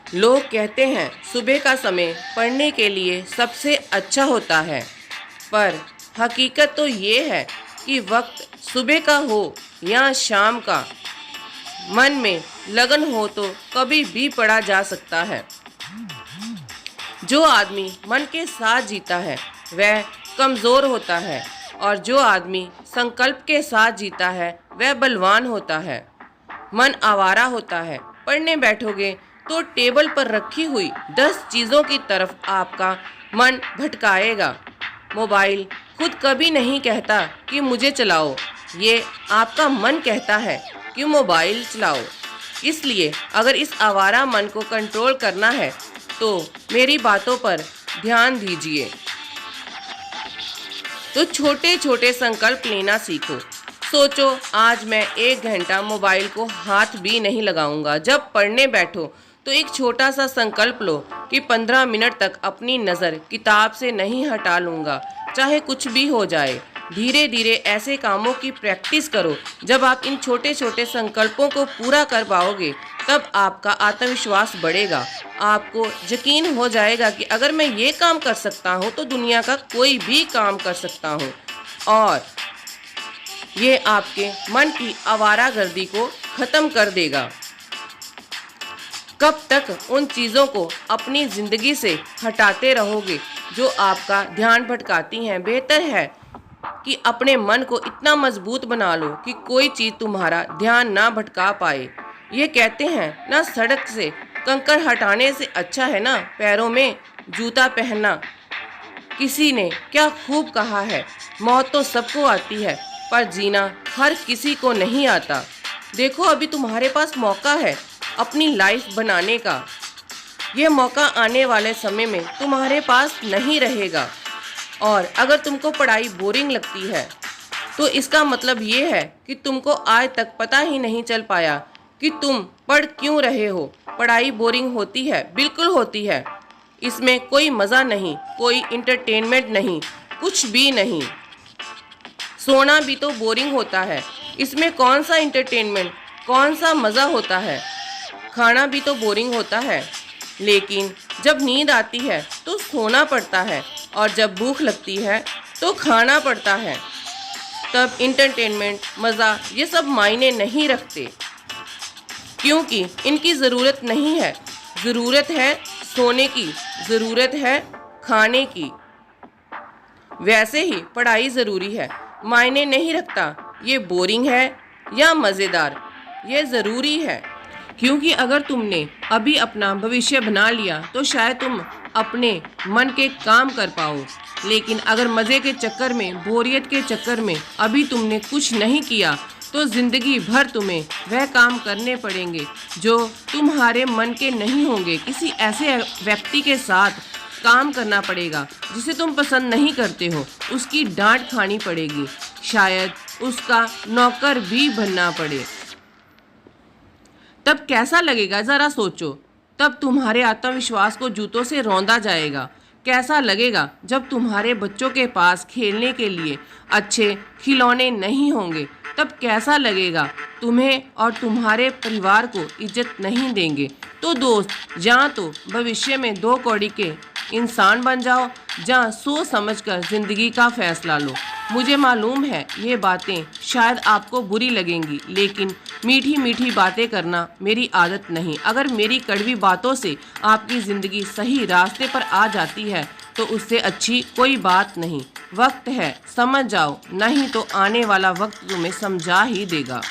लोग कहते हैं सुबह का समय पढ़ने के लिए सबसे अच्छा होता है, पर हकीकत तो ये है कि वक्त सुबह का हो या शाम का, मन में लगन हो तो कभी भी पढ़ा जा सकता है। जो आदमी मन के साथ जीता है वह कमज़ोर होता है, और जो आदमी संकल्प के साथ जीता है वह बलवान होता है। मन आवारा होता है, पढ़ने बैठोगे तो टेबल पर रखी हुई 10 चीज़ों की तरफ आपका मन भटकाएगा। मोबाइल खुद कभी नहीं कहता कि मुझे चलाओ, ये आपका मन कहता है कि मोबाइल चलाओ। इसलिए अगर इस आवारा मन को कंट्रोल करना है तो मेरी बातों पर ध्यान दीजिए। तो छोटे छोटे संकल्प लेना सीखो। सोचो आज मैं 1 घंटा मोबाइल को हाथ भी नहीं लगाऊंगा। जब पढ़ने बैठो तो एक छोटा सा संकल्प लो कि 15 मिनट तक अपनी नज़र किताब से नहीं हटा लूँगा, चाहे कुछ भी हो जाए। धीरे धीरे ऐसे कामों की प्रैक्टिस करो। जब आप इन छोटे छोटे संकल्पों को पूरा कर पाओगे तब आपका आत्मविश्वास बढ़ेगा। आपको यकीन हो जाएगा कि अगर मैं ये काम कर सकता हूँ तो दुनिया का कोई भी काम कर सकता हूँ, और ये आपके मन की आवारागर्दी को ख़त्म कर देगा। कब तक उन चीज़ों को अपनी ज़िंदगी से हटाते रहोगे जो आपका ध्यान भटकाती हैं? बेहतर है कि अपने मन को इतना मजबूत बना लो कि कोई चीज़ तुम्हारा ध्यान ना भटका पाए। ये कहते हैं ना, सड़क से कंकड़ हटाने से अच्छा है ना पैरों में जूता पहनना। किसी ने क्या खूब कहा है, मौत तो सबको आती है पर जीना हर किसी को नहीं आता। देखो अभी तुम्हारे पास मौका है अपनी लाइफ बनाने का। ये मौका आने वाले समय में तुम्हारे पास नहीं रहेगा। और अगर तुमको पढ़ाई बोरिंग लगती है तो इसका मतलब ये है कि तुमको आज तक पता ही नहीं चल पाया कि तुम पढ़ क्यों रहे हो। पढ़ाई बोरिंग होती है, बिल्कुल होती है। इसमें कोई मज़ा नहीं, कोई इंटरटेनमेंट नहीं, कुछ भी नहीं। सोना भी तो बोरिंग होता है, इसमें कौन सा इंटरटेनमेंट, कौन सा मज़ा होता है। खाना भी तो बोरिंग होता है, लेकिन जब नींद आती है तो सोना पड़ता है, और जब भूख लगती है तो खाना पड़ता है। तब इंटरटेनमेंट, मज़ा ये सब मायने नहीं रखते, क्योंकि इनकी ज़रूरत नहीं है। ज़रूरत है सोने की, ज़रूरत है खाने की। वैसे ही पढ़ाई ज़रूरी है, मायने नहीं रखता ये बोरिंग है या मज़ेदार, ये ज़रूरी है। क्योंकि अगर तुमने अभी अपना भविष्य बना लिया तो शायद तुम अपने मन के काम कर पाओ, लेकिन अगर मज़े के चक्कर में, बोरियत के चक्कर में अभी तुमने कुछ नहीं किया तो ज़िंदगी भर तुम्हें वह काम करने पड़ेंगे जो तुम्हारे मन के नहीं होंगे। किसी ऐसे व्यक्ति के साथ काम करना पड़ेगा जिसे तुम पसंद नहीं करते हो, उसकी डांट खानी पड़ेगी, शायद उसका नौकर भी बनना पड़े। तब कैसा लगेगा ज़रा सोचो। तब तुम्हारे आत्मविश्वास को जूतों से रौंदा जाएगा। कैसा लगेगा जब तुम्हारे बच्चों के पास खेलने के लिए अच्छे खिलौने नहीं होंगे। तब कैसा लगेगा, तुम्हें और तुम्हारे परिवार को इज्जत नहीं देंगे। तो दोस्त, या तो भविष्य में 2 कौड़ी के इंसान बन जाओ, या सोच समझकर ज़िंदगी का फैसला लो। मुझे मालूम है ये बातें शायद आपको बुरी लगेंगी, लेकिन मीठी मीठी बातें करना मेरी आदत नहीं। अगर मेरी कड़वी बातों से आपकी ज़िंदगी सही रास्ते पर आ जाती है तो उससे अच्छी कोई बात नहीं। वक्त है, समझ जाओ, नहीं तो आने वाला वक्त तुम्हें समझा ही देगा।